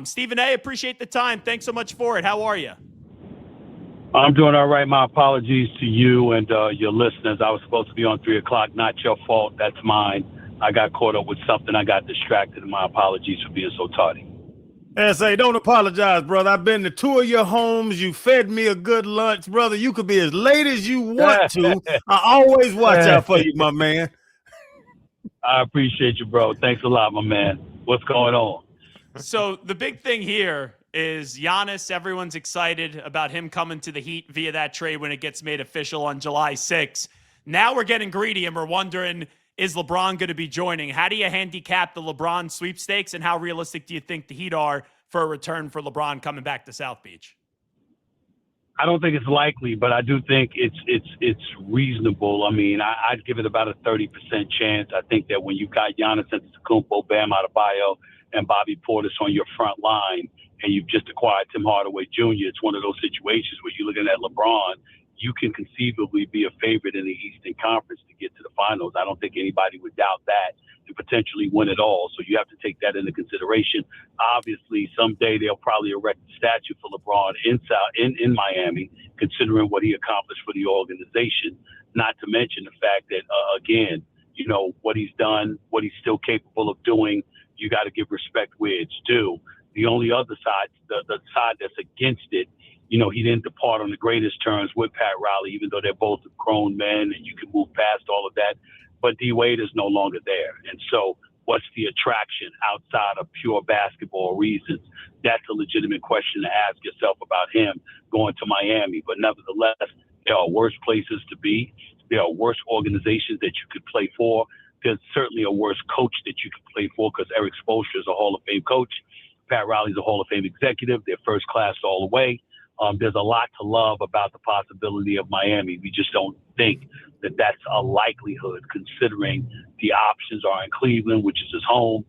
Stephen A., appreciate the time. Thanks so much for it. How are you? I'm doing all right. My apologies to you and your listeners. I was supposed to be on 3 o'clock. Not your fault. That's mine. I got caught up with something. I got distracted, and my apologies for being so tardy. S.A., don't apologize, brother. I've been to 2 of your homes. You fed me a good lunch, brother. You could be as late as you want to. I always watch out for you, my man. I appreciate you, bro. Thanks a lot, my man. What's going on? So the big thing here is Giannis. Everyone's excited about him coming to the Heat via that trade when it gets made official on July 6th. Now we're getting greedy and we're wondering, is LeBron going to be joining? How do you handicap the LeBron sweepstakes, and how realistic do you think the Heat are for a return for LeBron coming back to South Beach? I don't think it's likely, but I do think it's reasonable. I mean, I'd give it about a 30% chance. I think that when you got Giannis Antetokounmpo, Bam Adebayo, and Bobby Portis on your front line, and you've just acquired Tim Hardaway Jr., it's one of those situations where you're looking at LeBron, you can conceivably be a favorite in the Eastern Conference to get to the finals. I don't think anybody would doubt that, and potentially win it all. So you have to take that into consideration. Obviously, someday they'll probably erect a statue for LeBron in Miami, considering what he accomplished for the organization, not to mention the fact that, again, you know, what he's done, what he's still capable of doing. You got to give respect where it's due. The only other side, the side that's against it, you know, he didn't depart on the greatest terms with Pat Riley, even though they're both grown men and you can move past all of that. But D Wade is no longer there. And so what's the attraction outside of pure basketball reasons? That's a legitimate question to ask yourself about him going to Miami. But nevertheless, there are worse places to be. There are worse organizations that you could play for. There's certainly a worse coach that you could play for, because Eric Spoelstra is a Hall of Fame coach. Pat Riley's a Hall of Fame executive. They're first class all the way. There's a lot to love about the possibility of Miami. We just don't think that that's a likelihood, considering the options are in Cleveland, which is his home,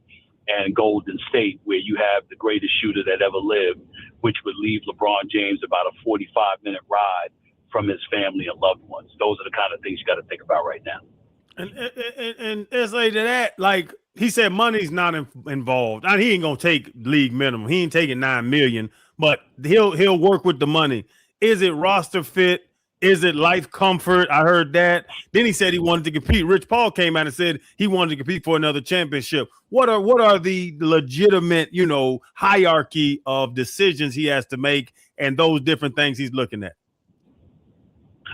and Golden State, where you have the greatest shooter that ever lived, which would leave LeBron James about a 45-minute ride from his family and loved ones. Those are the kind of things you got to think about right now. And S.A., to that, like he said, money's not involved. I mean, he ain't gonna take league minimum. He ain't taking $9 million, but he'll work with the money. Is it roster fit? Is it life comfort? I heard that. Then he said he wanted to compete. Rich Paul came out and said he wanted to compete for another championship. What are the legitimate, you know, hierarchy of decisions he has to make, and those different things he's looking at?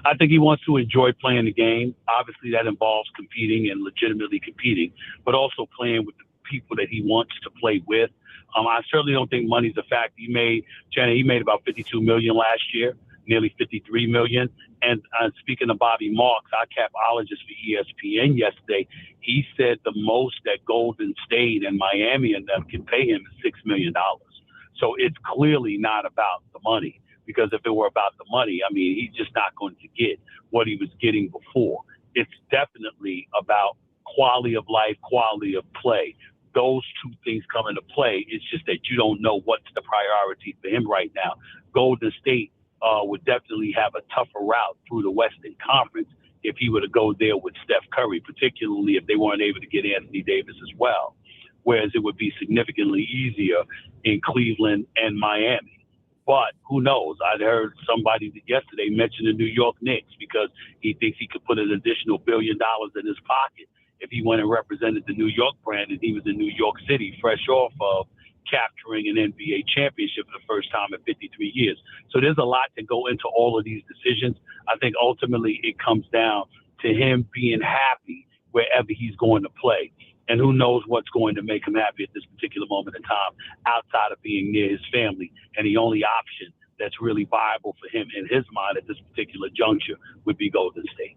I think he wants to enjoy playing the game. Obviously, that involves competing and legitimately competing, but also playing with the people that he wants to play with. I certainly don't think money's a factor. He made about $52 million last year, nearly $53 million. And speaking of Bobby Marks, our capologist for ESPN yesterday, he said the most that Golden State and Miami and them can pay him is $6 million. So it's clearly not about the money. Because if it were about the money, I mean, he's just not going to get what he was getting before. It's definitely about quality of life, quality of play. Those two things come into play. It's just that you don't know what's the priority for him right now. Golden State would definitely have a tougher route through the Western Conference if he were to go there with Steph Curry, particularly if they weren't able to get Anthony Davis as well. Whereas it would be significantly easier in Cleveland and Miami. But who knows? I heard somebody yesterday mention the New York Knicks, because he thinks he could put an additional $1 billion in his pocket if he went and represented the New York brand and he was in New York City, fresh off of capturing an NBA championship for the first time in 53 years. So there's a lot to go into all of these decisions. I think ultimately it comes down to him being happy wherever he's going to play. And who knows what's going to make him happy at this particular moment in time outside of being near his family. And the only option that's really viable for him in his mind at this particular juncture would be Golden State.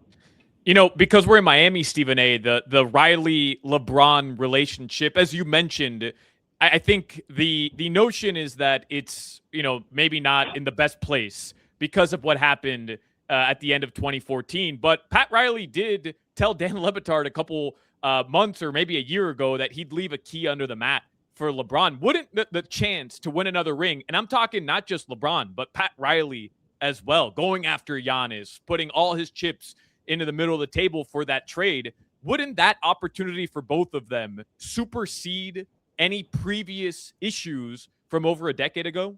You know, because we're in Miami, Stephen A., the Riley-LeBron relationship, as you mentioned, I think the notion is that it's, you know, maybe not in the best place because of what happened at the end of 2014. But Pat Riley did tell Dan Le Batard a couple months or maybe a year ago that he'd leave a key under the mat for LeBron. Wouldn't the chance to win another ring, and I'm talking not just LeBron, but Pat Riley as well, going after Giannis, putting all his chips into the middle of the table for that trade, wouldn't that opportunity for both of them supersede any previous issues from over a decade ago?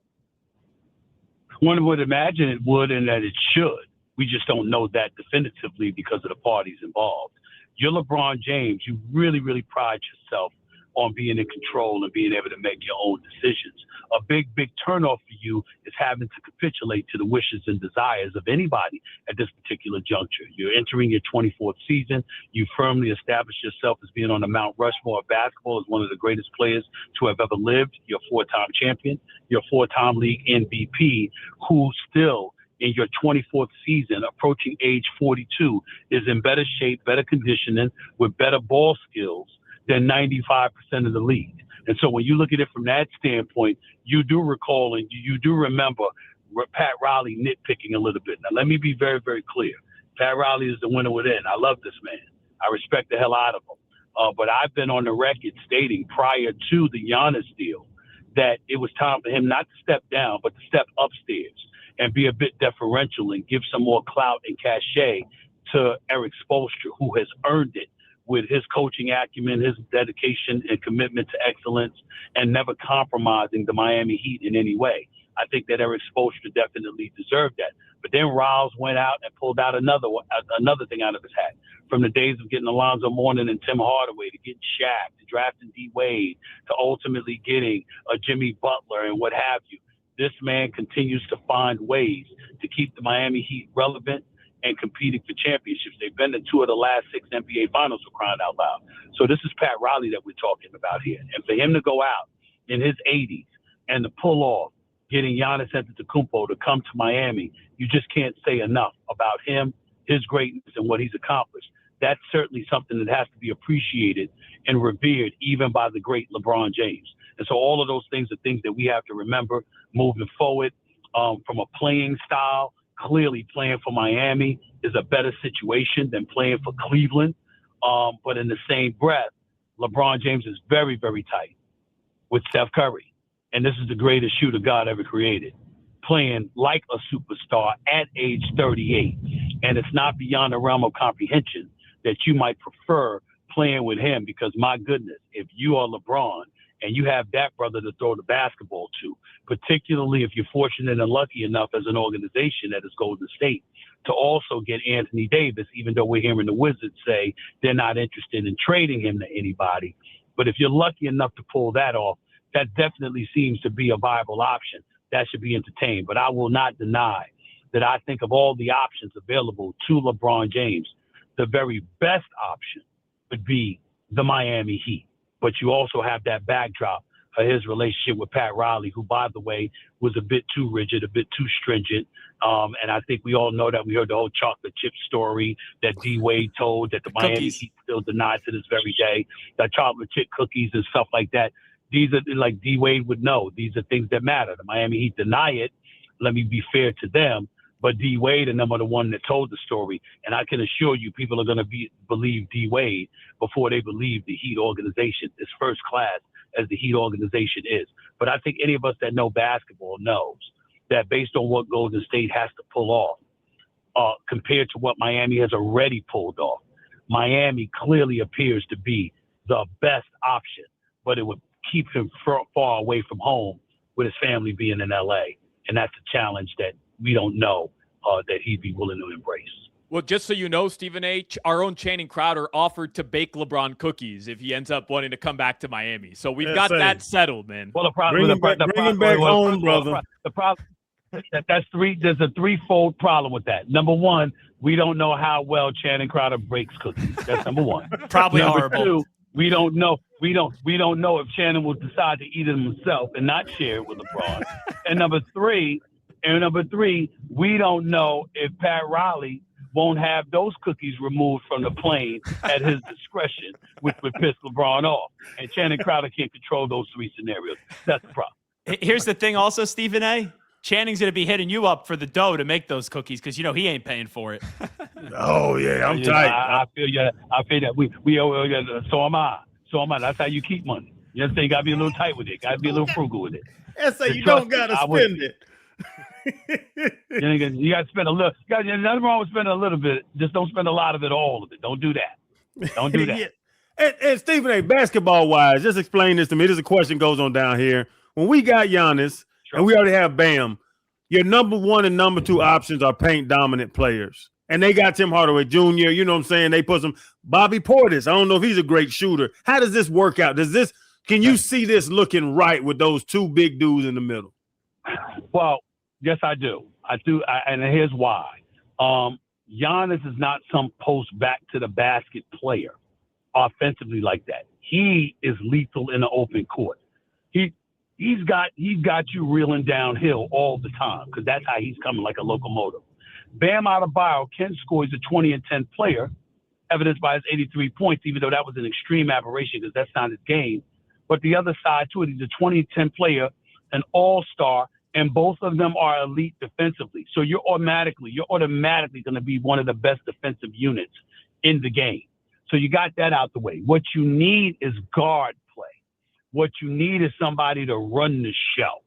One would imagine it would and that it should. We just don't know that definitively because of the parties involved. You're LeBron James. You really, really pride yourself on being in control and being able to make your own decisions. A big turnoff for you is having to capitulate to the wishes and desires of anybody at this particular juncture. You're entering your 24th season. You firmly established yourself as being on the Mount Rushmore of basketball as one of the greatest players to have ever lived. You're a 4-time champion. You're a 4-time league MVP who still in your 24th season, approaching age 42, is in better shape, better conditioning, with better ball skills than 95% of the league. And so when you look at it from that standpoint, you do recall and you do remember Pat Riley nitpicking a little bit. Now, let me be very, very clear. Pat Riley is the winner within. I love this man. I respect the hell out of him. But I've been on the record stating prior to the Giannis deal that it was time for him not to step down, but to step upstairs and be a bit deferential and give some more clout and cachet to Eric Spoelstra, who has earned it with his coaching acumen, his dedication and commitment to excellence, and never compromising the Miami Heat in any way. I think that Eric Spoelstra definitely deserved that. But then Riles went out and pulled out another thing out of his hat. From the days of getting Alonzo Mourning and Tim Hardaway to getting Shaq, to drafting D. Wade, to ultimately getting a Jimmy Butler and what have you. This man continues to find ways to keep the Miami Heat relevant and competing for championships. They've been to 2 of the last 6 NBA finals, for crying out loud. So this is Pat Riley that we're talking about here. And for him to go out in his 80s and to pull off getting Giannis Antetokounmpo to come to Miami, you just can't say enough about him, his greatness, and what he's accomplished. That's certainly something that has to be appreciated and revered even by the great LeBron James. And so all of those things are things that we have to remember moving forward. From a playing style, clearly playing for Miami is a better situation than playing for Cleveland. But in the same breath, LeBron James is very, very tight with Steph Curry. And this is the greatest shooter God ever created, playing like a superstar at age 38. And it's not beyond the realm of comprehension that you might prefer playing with him because, my goodness, if you are LeBron and you have that brother to throw the basketball to, particularly if you're fortunate and lucky enough as an organization that is Golden State to also get Anthony Davis, even though we're hearing the Wizards say they're not interested in trading him to anybody. But if you're lucky enough to pull that off, that definitely seems to be a viable option. That should be entertained. But I will not deny that I think of all the options available to LeBron James, the very best option would be the Miami Heat. But you also have that backdrop of his relationship with Pat Riley, who, by the way, was a bit too rigid, a bit too stringent. And I think we all know that. We heard the whole chocolate chip story that D. Wade told that the Miami Heat still denied to this very day, that chocolate chip cookies and stuff like that. These are, like D. Wade would know, these are things that matter. The Miami Heat deny it. Let me be fair to them. But D. Wade and them are the one that told the story. And I can assure you people are going to believe D. Wade before they believe the Heat organization is first class as the Heat organization is. But I think any of us that know basketball knows that based on what Golden State has to pull off compared to what Miami has already pulled off, Miami clearly appears to be the best option, but it would keep him far away from home with his family being in L.A. And that's a challenge that we don't know that he'd be willing to embrace. Well, just so you know, Stephen H., our own Channing Crowder offered to bake LeBron cookies if he ends up wanting to come back to Miami. So we've got that settled, man. Well, the problem, bring him back home, brother. The problem, there's a threefold problem with that. Number one, we don't know how well Channing Crowder bakes cookies. That's number one. Probably number horrible. Two, we don't know if Channing will decide to eat it himself and not share it with LeBron. And number three, we don't know if Pat Riley won't have those cookies removed from the plane at his discretion, which would piss LeBron off. And Channing Crowder can't control those three scenarios. That's the problem. Here's the thing also, Stephen A. Channing's going to be hitting you up for the dough to make those cookies because, you know, he ain't paying for it. Oh, yeah, I'm tight. I feel that. We so am I. That's how you keep money. You understand? You got to be a little tight with it. Got to be a little frugal with it. That's how you don't got to spend it. You got to spend a little. Nothing wrong with spending a little bit. Just don't spend a lot of it, all of it. Don't do that. Don't do that. Yeah. And Stephen A., basketball-wise, just explain this to me. There's a question goes on down here. when we got Giannis Sure. and we already have Bam, your number one and number two options are paint dominant players. And they got Tim Hardaway Jr., you know what I'm saying? They put some Bobby Portis. I don't know if he's a great shooter. How does this work out? Can you see this looking right with those two big dudes in the middle? Well, yes, I do. And here's why. Giannis is not some post back to the basket player offensively like that. He is lethal in the open court. He's got you reeling downhill all the time because that's how he's coming, like a locomotive. Bam Adebayo can score. He's a 20 and 10 player, evidenced by his 83 points, even though that was an extreme aberration because that's not his game. But the other side to it, he's a 20 and 10 player, an all-star, and both of them are elite defensively. So you're automatically going to be one of the best defensive units in the game. So you got that out the way. What you need is guard play. What you need is somebody to run the show,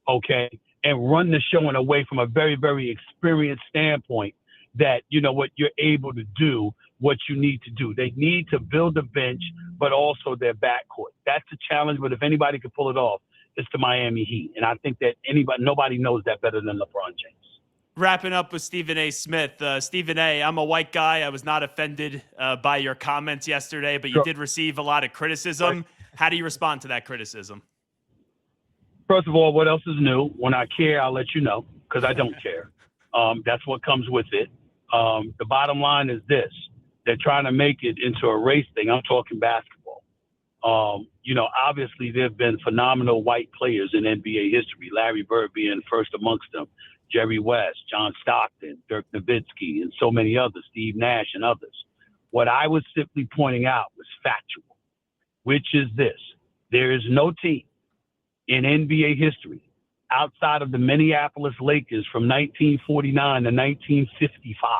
okay? And run the show in a way from a very, very experienced standpoint that, you know what, you're able to do what you need to do. They need to build a bench, but also their backcourt. That's the challenge, but if anybody can pull it off, it's the Miami Heat. And I think that nobody knows that better than LeBron James. Wrapping up with Stephen A. Smith. Stephen A., I'm a white guy. I was not offended by your comments yesterday, but you did receive a lot of criticism. Right. How do you respond to that criticism? First of all, what else is new? When I care, I'll let you know, because I don't care. That's what comes with it. The bottom line is this. They're trying to make it into a race thing. I'm talking basketball. Obviously there have been phenomenal white players in NBA history, Larry Bird being first amongst them, Jerry West, John Stockton, Dirk Nowitzki, and so many others, Steve Nash and others. What I was simply pointing out was factual, which is this. There is no team in NBA history outside of the Minneapolis Lakers from 1949 to 1955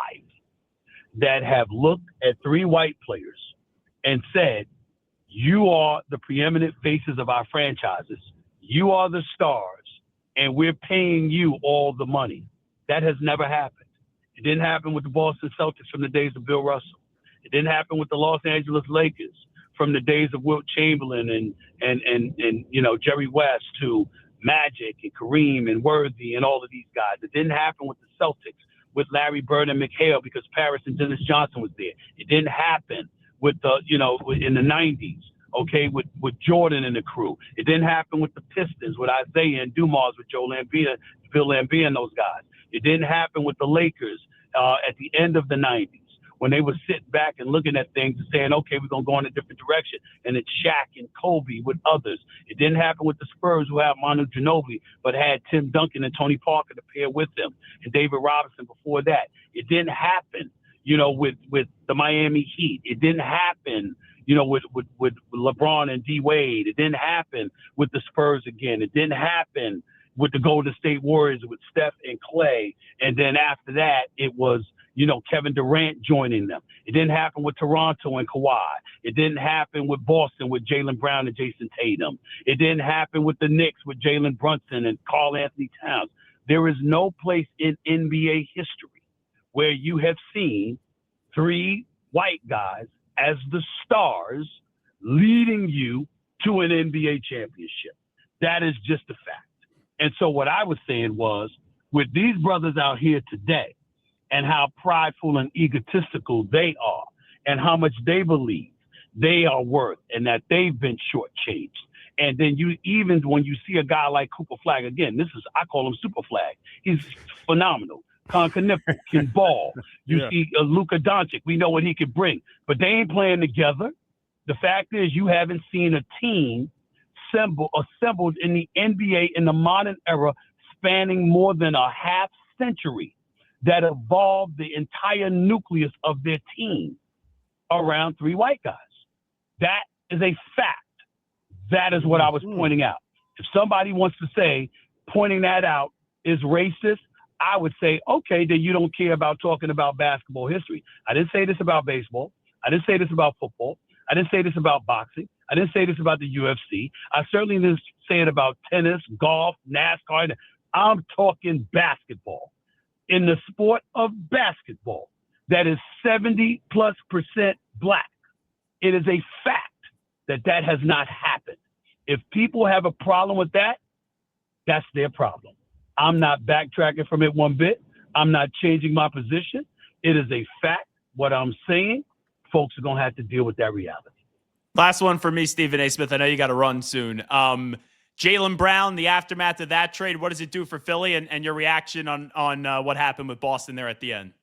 that have looked at three white players and said, you are the preeminent faces of our franchises. You are the stars, and we're paying you all the money. That has never happened. It didn't happen with the Boston Celtics from the days of Bill Russell. It didn't happen with the Los Angeles Lakers from the days of Wilt Chamberlain and Jerry West to Magic and Kareem and Worthy and all of these guys. It didn't happen with the Celtics with Larry Bird and McHale because Paris and Dennis Johnson was there. It didn't happen with in the 90s, okay, with Jordan and the crew. It didn't happen with the Pistons, with Isaiah and Dumas, with Joe Lambier, Bill Lambier and those guys. It didn't happen with the Lakers at the end of the 90s when they were sitting back and looking at things and saying, okay, we're going to go in a different direction. And it's Shaq and Kobe with others. It didn't happen with the Spurs who had Manu Ginobili, but had Tim Duncan and Tony Parker to pair with them, and David Robinson before that. It didn't happen, with the Miami Heat. It didn't happen, with LeBron and D Wade. It didn't happen with the Spurs again. It didn't happen with the Golden State Warriors with Steph and Clay. And then after that, it was, Kevin Durant joining them. It didn't happen with Toronto and Kawhi. It didn't happen with Boston with Jaylen Brown and Jason Tatum. It didn't happen with the Knicks with Jalen Brunson and Karl Anthony Towns. There is no place in NBA history where you have seen three white guys as the stars leading you to an NBA championship. That is just a fact. And so what I was saying was, with these brothers out here today and how prideful and egotistical they are and how much they believe they are worth and that they've been shortchanged. And then when you see a guy like Cooper Flag, again, I call him Super Flag. He's phenomenal. Concaniffle, can ball. You see Luka Doncic, we know what he can bring, but they ain't playing together. The fact is you haven't seen a team assembled in the NBA in the modern era spanning more than a half century that evolved the entire nucleus of their team around three white guys. That is a fact. That is what I was pointing out. If somebody wants to say pointing that out is racist, I would say, okay, then you don't care about talking about basketball history. I didn't say this about baseball. I didn't say this about football. I didn't say this about boxing. I didn't say this about the UFC. I certainly didn't say it about tennis, golf, NASCAR. I'm talking basketball. In the sport of basketball, that is 70+% black. It is a fact that has not happened. If people have a problem with that, That's their problem. I'm not backtracking from it one bit. I'm not changing my position. It is a fact. What I'm saying, folks are going to have to deal with that reality. Last one for me, Stephen A. Smith. I know you got to run soon. Jaylen Brown, the aftermath of that trade, what does it do for Philly, and your reaction on what happened with Boston there at the end?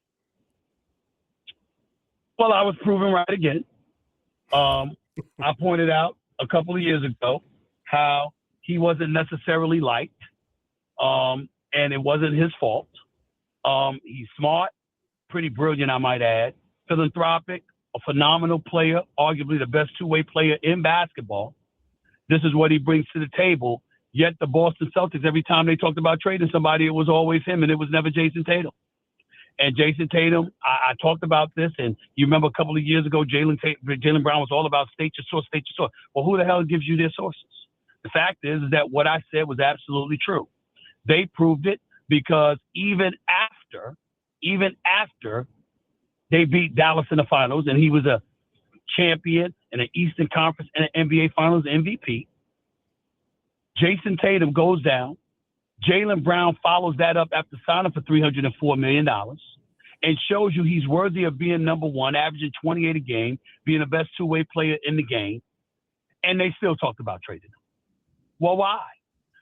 Well, I was proven right again. I pointed out a couple of years ago how he wasn't necessarily liked, and it wasn't his fault. He's smart, pretty brilliant, I might add, philanthropic, a phenomenal player, arguably the best two-way player in basketball. This is what he brings to the table. Yet the Boston Celtics, every time they talked about trading somebody, it was always him, and it was never Jason Tatum. And Jason Tatum, I talked about this, and you remember a couple of years ago, Jaylen Brown was all about state your source, state your source. Well, who the hell gives you their sources? The fact is that what I said was absolutely true. They proved it because even after they beat Dallas in the finals, and he was a champion in an Eastern Conference and an NBA Finals MVP, Jason Tatum goes down. Jaylen Brown follows that up after signing for $304 million and shows you he's worthy of being number one, averaging 28 a game, being the best two-way player in the game, and they still talked about trading him. Well, why?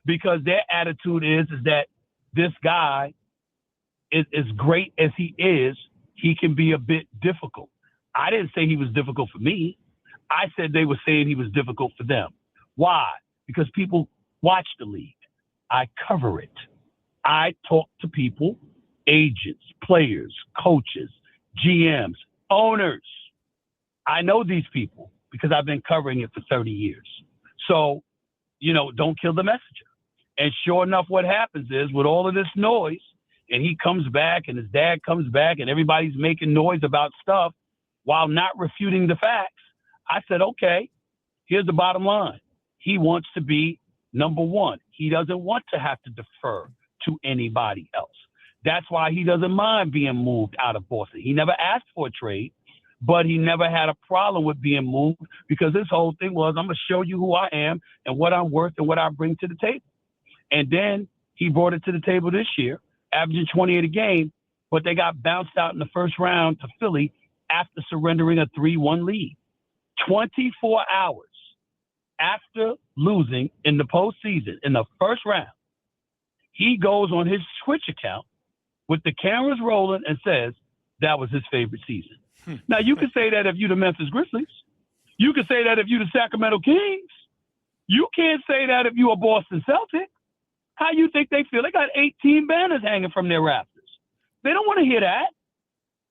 Because their attitude is that this guy is as great as he is, he can be a bit difficult. I didn't say he was difficult for me. I said they were saying he was difficult for them. Why? Because people watch the league. I cover it. I talk to people, agents, players, coaches, GMs, owners. I know these people because I've been covering it for 30 years. So, don't kill the messenger. And sure enough, what happens is with all of this noise, and he comes back and his dad comes back and everybody's making noise about stuff while not refuting the facts, I said, okay, here's the bottom line. He wants to be number one. He doesn't want to have to defer to anybody else. That's why he doesn't mind being moved out of Boston. He never asked for a trade, but he never had a problem with being moved because his whole thing was, I'm going to show you who I am and what I'm worth and what I bring to the table. And then he brought it to the table this year, averaging 28 a game, but they got bounced out in the first round to Philly after surrendering a 3-1 lead. 24 hours after losing in the postseason in the first round, he goes on his Twitch account with the cameras rolling and says that was his favorite season. Now, you can say that if you're the Memphis Grizzlies. You can say that if you're the Sacramento Kings. You can't say that if you're a Boston Celtic. How you think they feel? They got 18 banners hanging from their rafters. They don't want to hear that,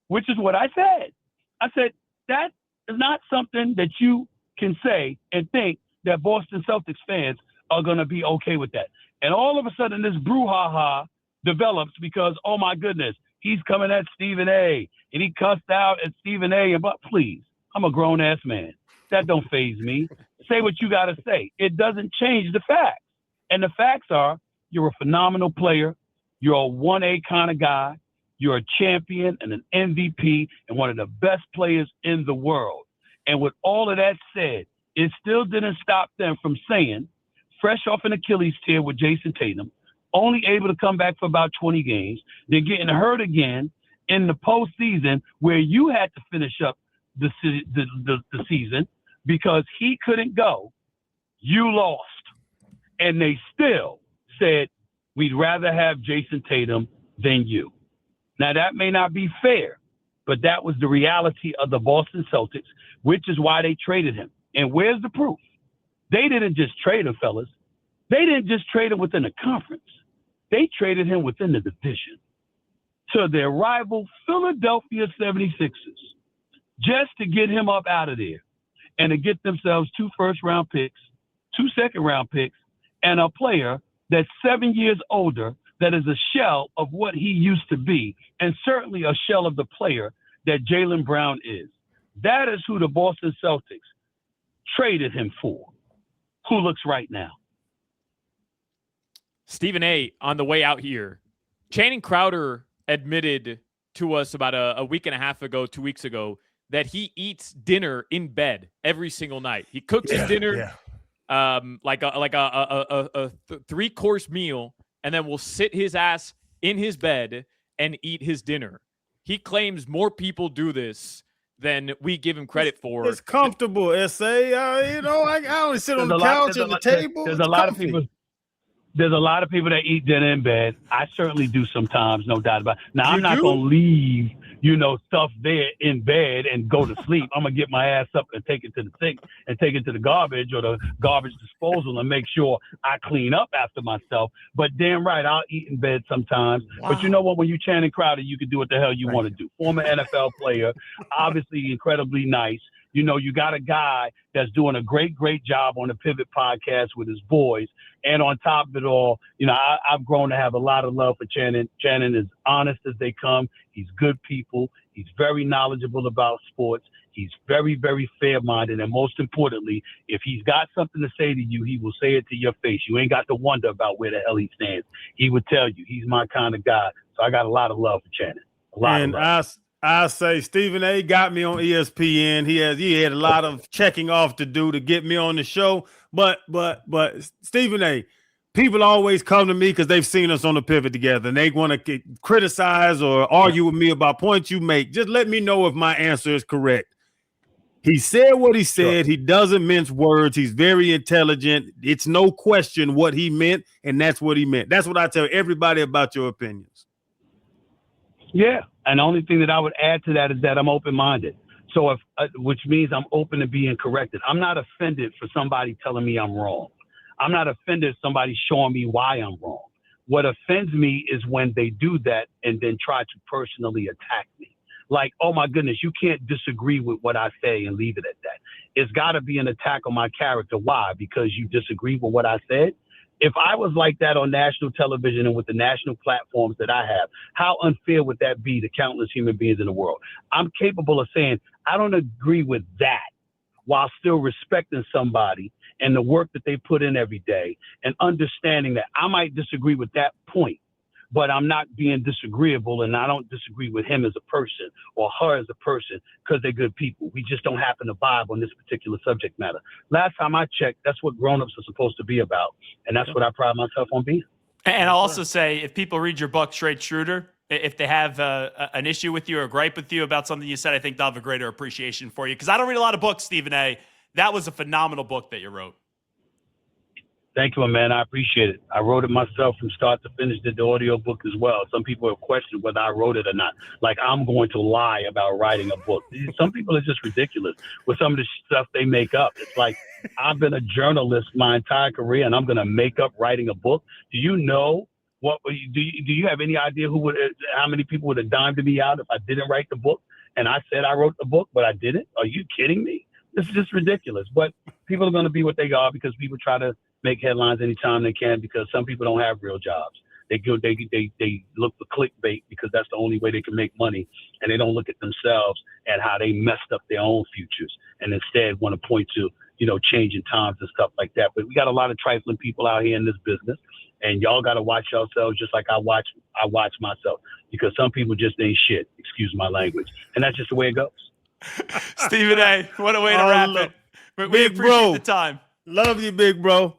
which is what I said. I said, that is not something that you can say and think that Boston Celtics fans are going to be okay with that. And all of a sudden, this brouhaha develops because, oh, my goodness, he's coming at Stephen A. and he cussed out at Stephen A. But please, I'm a grown-ass man. That don't faze me. Say what you got to say. It doesn't change the facts. And the facts are you're a phenomenal player. You're a 1A kind of guy. You're a champion and an MVP and one of the best players in the world. And with all of that said, it still didn't stop them from saying, fresh off an Achilles tear with Jason Tatum, only able to come back for about 20 games, then getting hurt again in the postseason where you had to finish up the season because he couldn't go. You lost. And they still said, we'd rather have Jason Tatum than you. Now, that may not be fair, but that was the reality of the Boston Celtics, which is why they traded him. And where's the proof? They didn't just trade him, fellas. They didn't just trade him within the conference. They traded him within the division to their rival Philadelphia 76ers just to get him up out of there and to get themselves 2 first-round picks, 2 second-round picks, and a player that's 7 years older that is a shell of what he used to be, and certainly a shell of the player that Jaylen Brown is. That is who the Boston Celtics traded him for. Who looks right now? Stephen A., on the way out here, Channing Crowder admitted to us about a week and a half ago, 2 weeks ago, that he eats dinner in bed every single night. He cooks his dinner. like a 3-course meal, and then will sit his ass in his bed and eat his dinner. He claims more people do this than we give him credit for. It's comfortable, S.A. I only sit on the couch at the table. There's a lot of people. There's a lot of people that eat dinner in bed. I certainly do sometimes, no doubt about it. Now, I'm not going to leave, stuff there in bed and go to sleep. I'm going to get my ass up and take it to the sink and take it to the garbage or the garbage disposal and make sure I clean up after myself. But damn right, I'll eat in bed sometimes. Wow. But you know what? When you Channing Crowder, you can do what the hell you want to do. Former NFL player, obviously incredibly nice. You got a guy that's doing a great job on the Pivot podcast with his boys. And on top of it all, I've grown to have a lot of love for Channing. Channing is honest as they come. He's good people. He's very knowledgeable about sports. He's very, very fair-minded. And most importantly, if he's got something to say to you, he will say it to your face. You ain't got to wonder about where the hell he stands. He would tell you. He's my kind of guy. So I got a lot of love for Channing. A lot of love. I say Stephen A. got me on ESPN. He had a lot of checking off to do to get me on the show. But Stephen A., people always come to me because they've seen us on the Pivot together and they want to criticize or argue with me about points you make. Just let me know if my answer is correct. He said what he said. Sure. He doesn't mince words. He's very intelligent. It's no question what he meant, and that's what he meant. That's what I tell everybody about your opinions. Yeah. And the only thing that I would add to that is that I'm open-minded. So which means I'm open to being corrected. I'm not offended for somebody telling me I'm wrong. I'm not offended if somebody's showing me why I'm wrong. What offends me is when they do that and then try to personally attack me. Like, oh my goodness, you can't disagree with what I say and leave it at that. It's got to be an attack on my character. Why? Because you disagree with what I said? If I was like that on national television and with the national platforms that I have, how unfair would that be to countless human beings in the world? I'm capable of saying, I don't agree with that while still respecting somebody and the work that they put in every day and understanding that I might disagree with that point, but I'm not being disagreeable and I don't disagree with him as a person or her as a person because they're good people. We just don't happen to vibe on this particular subject matter. Last time I checked, that's what grown-ups are supposed to be about, and that's what I pride myself on being. And I'll also say, if people read your book, Straight Shooter, if they have an issue with you or a gripe with you about something you said, I think they'll have a greater appreciation for you. Because I don't read a lot of books, Stephen A. That was a phenomenal book that you wrote. Thank you, man. I appreciate it. I wrote it myself from start to finish, did the audio book as well. Some people have questioned whether I wrote it or not. Like, I'm going to lie about writing a book. Some people are just ridiculous with some of the stuff they make up. It's like, I've been a journalist my entire career, and I'm going to make up writing a book. Do you know do you have any idea how many people would have dimed me out if I didn't write the book? And I said I wrote the book, but I didn't? Are you kidding me? This is just ridiculous. But people are going to be what they are because people try to make headlines anytime they can because some people don't have real jobs. They look for clickbait because that's the only way they can make money, and they don't look at themselves and how they messed up their own futures, and instead want to point to changing times and stuff like that. But we got a lot of trifling people out here in this business, and y'all got to watch yourselves just like I watch myself because some people just ain't shit. Excuse my language, and that's just the way it goes. Stephen A., what a way to wrap it. But we appreciate the time. Love you, big bro.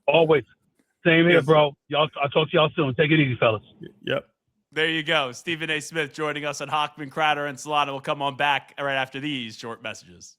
Always. Same here, bro. I'll talk to y'all soon. Take it easy, fellas. Yep. There you go. Stephen A. Smith joining us on Hochman, Crowder, and Solana. Will come on back right after these short messages.